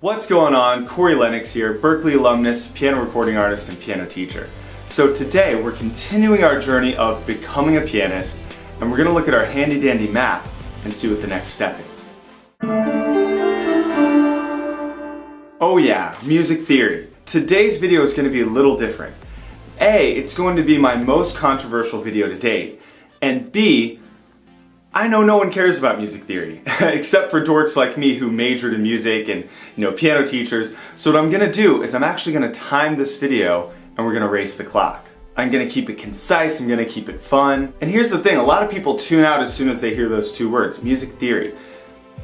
What's going on? Corey Lennox here, Berklee alumnus, piano recording artist, and piano teacher. So today we're continuing our journey of becoming a pianist, and we're going to look at our handy dandy map and see what the next step is. Oh yeah, music theory. Today's video is going to be a little different. A, it's going to be my most controversial video to date, and B, I know no one cares about music theory, except for dorks like me who majored in music and, piano teachers. So what I'm gonna do is I'm actually gonna time this video and we're gonna race the clock. I'm gonna keep it concise, I'm gonna keep it fun. And here's the thing, a lot of people tune out as soon as they hear those two words, music theory.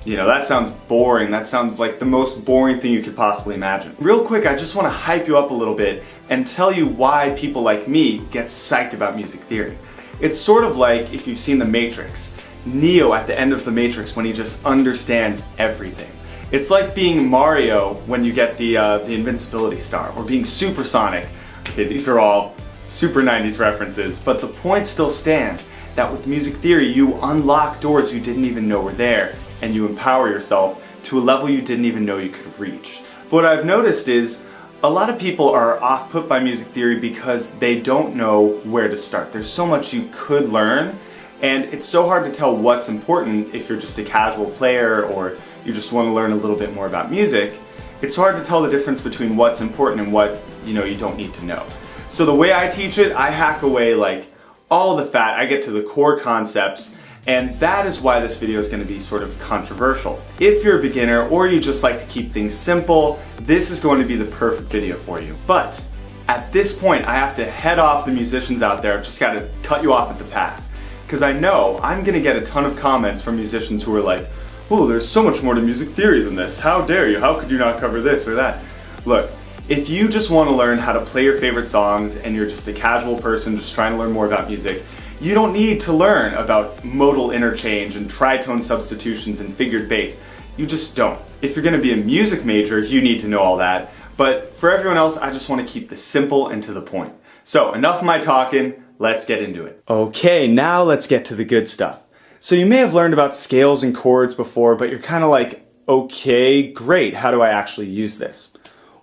That sounds boring, that sounds like the most boring thing you could possibly imagine. Real quick, I just wanna hype you up a little bit and tell you why people like me get psyched about music theory. It's sort of like if you've seen The Matrix. Neo at the end of The Matrix when he just understands everything. It's like being Mario when you get the invincibility star, or being Supersonic. Okay, these are all super 90s references, but the point still stands that with music theory you unlock doors you didn't even know were there, and you empower yourself to a level you didn't even know you could reach. But what I've noticed is a lot of people are off-put by music theory because they don't know where to start. There's so much you could learn, and it's so hard to tell what's important if you're just a casual player or you just want to learn a little bit more about music. It's hard to tell the difference between what's important and what you don't need to know. So the way I teach it, I hack away like all the fat, I get to the core concepts, and that is why this video is going to be sort of controversial. If you're a beginner or you just like to keep things simple, this is going to be the perfect video for you. But at this point I have to head off the musicians out there. I've just got to cut you off at the pass. Because I know I'm going to get a ton of comments from musicians who are like, oh, there's so much more to music theory than this. How dare you? How could you not cover this or that? Look, if you just want to learn how to play your favorite songs and you're just a casual person just trying to learn more about music, you don't need to learn about modal interchange and tritone substitutions and figured bass. You just don't. If you're going to be a music major, you need to know all that. But for everyone else, I just want to keep this simple and to the point. So enough of my talking. Let's get into it. Okay, now let's get to the good stuff. So you may have learned about scales and chords before, but you're kind of like, okay, great, how do I actually use this?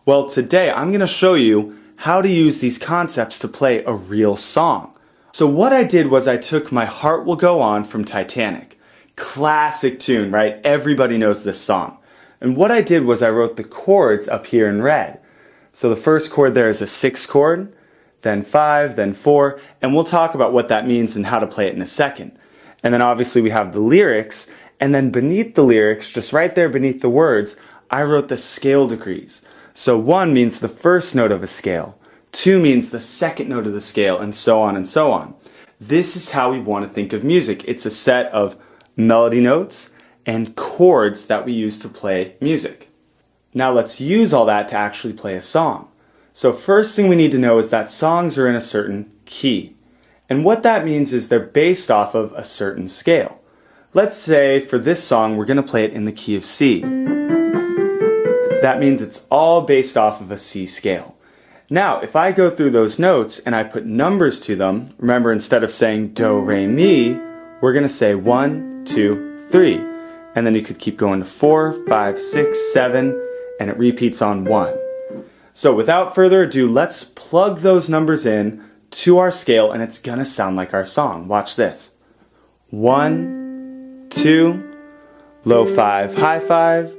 Well, today I'm going to show you how to use these concepts to play a real song. So what I did was I took My Heart Will Go On from Titanic. Classic tune, right? Everybody knows this song. And what I did was I wrote the chords up here in red. So the first chord there is a 6 chord, then 5, then 4, and we'll talk about what that means and how to play it in a second. And then obviously we have the lyrics, and then beneath the lyrics, just right there beneath the words, I wrote the scale degrees. So 1 means the first note of a scale, 2 means the second note of the scale, and so on and so on. This is how we want to think of music. It's a set of melody notes and chords that we use to play music. Now let's use all that to actually play a song. So first thing we need to know is that songs are in a certain key. And what that means is they're based off of a certain scale. Let's say for this song we're going to play it in the key of C. That means it's all based off of a C scale. Now if I go through those notes and I put numbers to them, remember instead of saying do, re, mi, we're going to say 1, 2, 3. And then you could keep going to 4, 5, 6, 7, and it repeats on 1. So without further ado, let's plug those numbers in to our scale and it's gonna sound like our song. Watch this. 1, 2, low 5, high 5,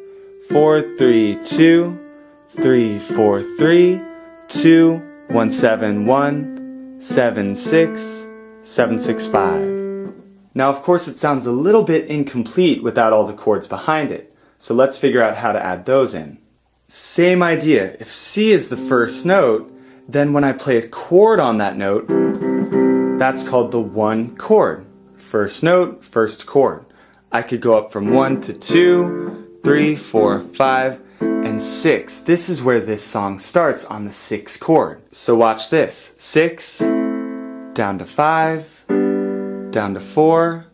4, 3, 2, 3, 4, 3, 2, 1, 7, 1, 7, 6, 7, 6, 5. Now of course it sounds a little bit incomplete without all the chords behind it. So let's figure out how to add those in. Same idea. If C is the first note, then when I play a chord on that note, that's called the 1 chord. First note, first chord. I could go up from 1 to 2, 3, 4, 5, and 6. This is where this song starts on the 6 chord. So watch this. 6, down to 5, down to 4,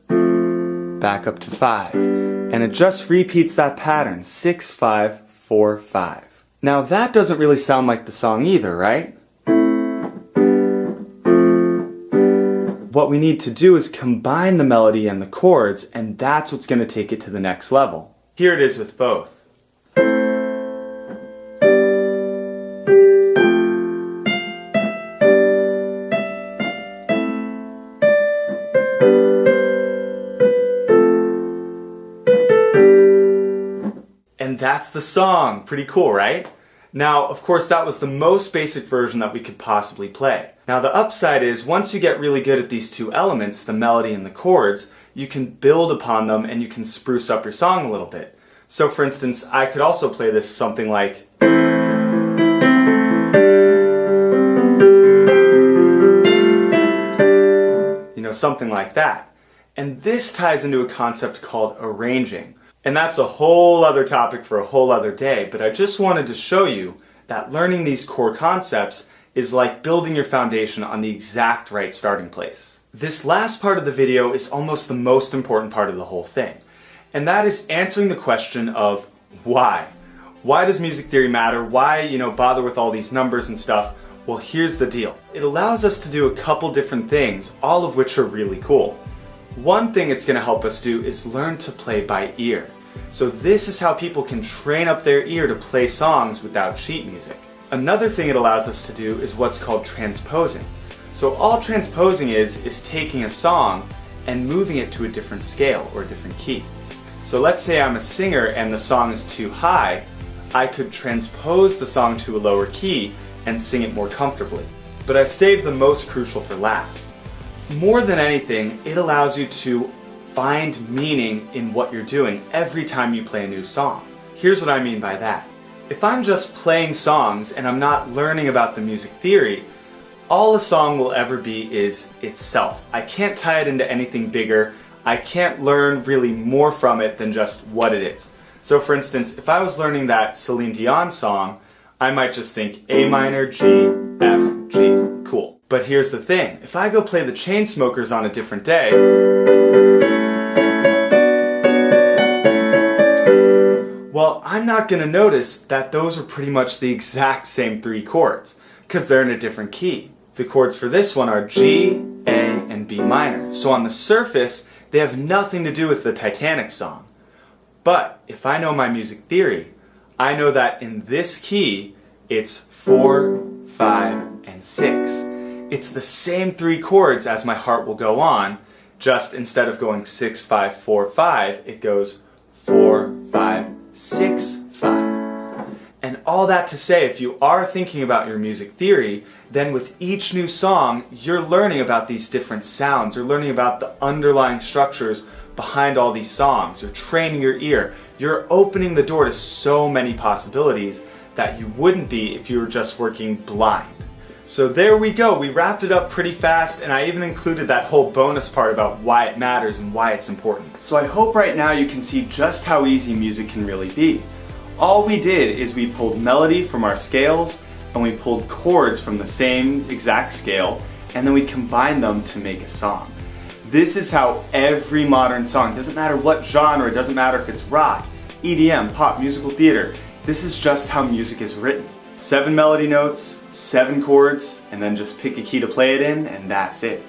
back up to 5. And it just repeats that pattern. 6, 5, 4, 5. Now that doesn't really sound like the song either, right? What we need to do is combine the melody and the chords, and that's what's going to take it to the next level. Here it is with both. that's the song. Pretty cool, right? Now, of course, that was the most basic version that we could possibly play. Now, the upside is once you get really good at these two elements, the melody and the chords, you can build upon them and you can spruce up your song a little bit. So, for instance, I could also play this something like, something like that. And this ties into a concept called arranging. And that's a whole other topic for a whole other day, but I just wanted to show you that learning these core concepts is like building your foundation on the exact right starting place. This last part of the video is almost the most important part of the whole thing, and that is answering the question of why. Why does music theory matter? Why, bother with all these numbers and stuff? Well, here's the deal. It allows us to do a couple different things, all of which are really cool. One thing it's going to help us do is learn to play by ear. So this is how people can train up their ear to play songs without sheet music. Another thing it allows us to do is what's called transposing. So all transposing is taking a song and moving it to a different scale or a different key. So let's say I'm a singer and the song is too high, I could transpose the song to a lower key and sing it more comfortably. But I've saved the most crucial for last. More than anything, it allows you to find meaning in what you're doing every time you play a new song. Here's what I mean by that. If I'm just playing songs and I'm not learning about the music theory, all a song will ever be is itself. I can't tie it into anything bigger. I can't learn really more from it than just what it is. So for instance, if I was learning that Celine Dion song, I might just think A minor, G, F, G. Cool. But here's the thing. If I go play the Chainsmokers on a different day, well, I'm not going to notice that those are pretty much the exact same three chords, because they're in a different key. The chords for this one are G, A, and B minor. So on the surface, they have nothing to do with the Titanic song. But if I know my music theory, I know that in this key, it's 4, 5, and 6. It's the same three chords as My Heart Will Go On, just instead of going 6, 5, 4, 5, it goes 4, 5, 6, 5. And all that to say, if you are thinking about your music theory, then with each new song, you're learning about these different sounds. You're learning about the underlying structures behind all these songs. You're training your ear. You're opening the door to so many possibilities that you wouldn't be if you were just working blind. So there we go. We wrapped it up pretty fast, and I even included that whole bonus part about why it matters and why it's important. So I hope right now you can see just how easy music can really be. All we did is we pulled melody from our scales, and we pulled chords from the same exact scale, and then we combined them to make a song. This is how every modern song, doesn't matter what genre, doesn't matter if it's rock, EDM, pop, musical theater, this is just how music is written. 7 melody notes, 7 chords, and then just pick a key to play it in, and that's it.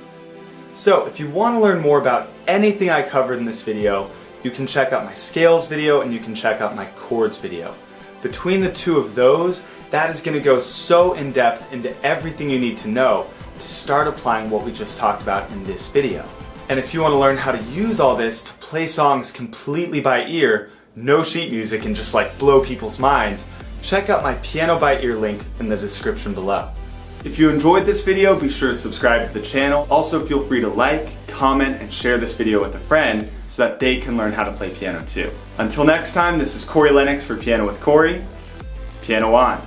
So if you want to learn more about anything I covered in this video, you can check out my scales video and you can check out my chords video. Between the two of those, that is going to go so in depth into everything you need to know to start applying what we just talked about in this video. And if you want to learn how to use all this to play songs completely by ear, no sheet music, and just like blow people's minds, check out my piano by ear link in the description below. If you enjoyed this video, be sure to subscribe to the channel. Also feel free to like, comment, and share this video with a friend so that they can learn how to play piano too. Until next time, this is Corey Lennox for Piano with Corey. Piano on.